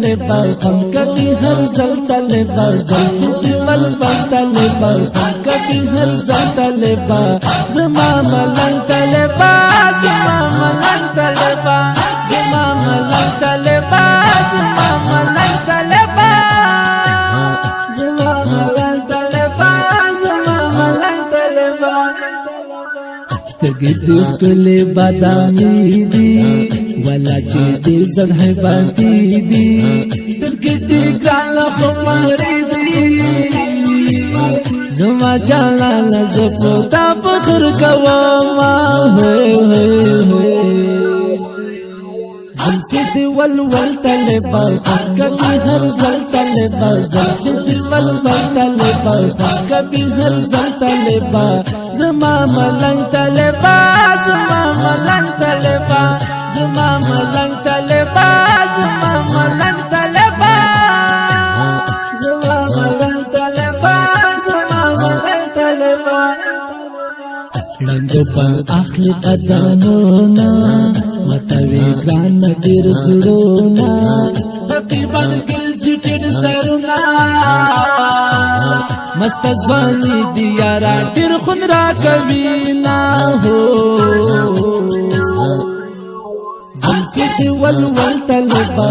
طالبا غم کبھی ہر زل طالبا زلفی مل بن طالبا غم کبھی ہر زل طالبا زما ملنگ طالبا زما ملنگ طالبا زما ملنگ طالبا زما ملنگ طالبا زما ملنگ طالبا زما ملنگ طالبا سترګې دې ټولې بادامي دي ولا چې دې زړه باندې دي سترګې دې ګاله خمارې دي زما جلاله زپو تا فخر کوما زلفی دی ولول طالبا کبھی ہر زل طالبا زلفی دی ولول طالبا کبھی ہر زل طالبا زما ملنگ طالبا زما ملنگ طالبا زما ملنگ طالبا زما ملنگ طالبا زما ملنگ طالبا زما ملنگ طالبا رنگ پر اخلی قدمونا متوی گران دیر زرونا حقیبا گرزی دیر سرونا مست زوانی دیارا دیر خون را کبینا ہو زلفی دی ولول طالبا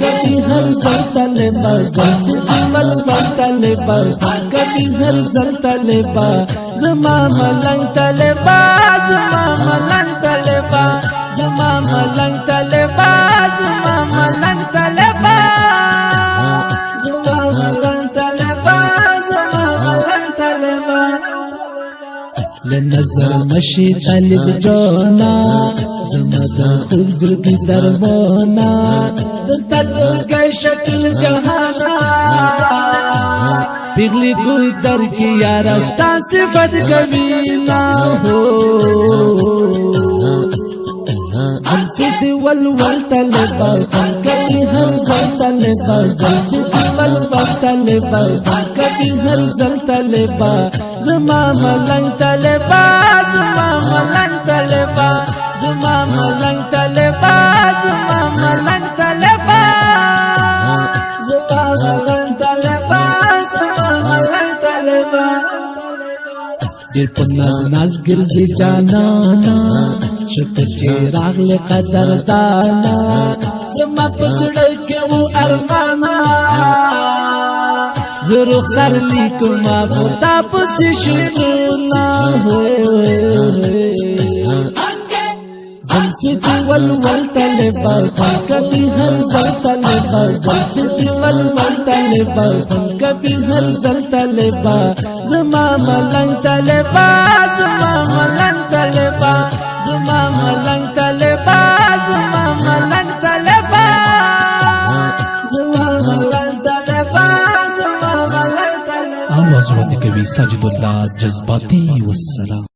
کبھی ہر زل طالبا زلفی دی ولول طالبا کبھی ہر زل طالبا زما ملنگ طالبا زما ملنگ طالبا زما ملنگ طالبا زما ملنگ طالبا زما ملنگ طالبا زما ملنگ طالبا لنظر مشی طالب جونا زما دا خوب زرگی دربونا در طالب گئی شکل جہانا پگلی کوئی در کی یارستا صفت کبھی نہ ہو زلفی دی ولول طالبا کبھی ہر زل طالبا زلفی دی ولول طالبا کبھی ہر زل طالبا زما ملنگ طالبا زما ملنگ طالبا زما ملنگ طالبا زما ملنگ طالبا زما ملنگ طالبا زما ملنگ طالبا دیر پناز ناز گرزی جانانا شکر چی راغل قدر دانا زما پسڑ کے وہ ارمانا زروخ سر لیکما بوتا پسی شرونا زلفی دی ولول طالبا کبھی ہر زل طالبا زلفی دی ولول طالبا کبھی ہر زل طالبا زما ملنگ طالبا زما ملنگ طالبا زما ملنگ طالبا زما ملنگ طالبا زما ملنگ طالبا زما ملنگ طالبا آواز وردی کوي ساجد الله جذباتی والسلام.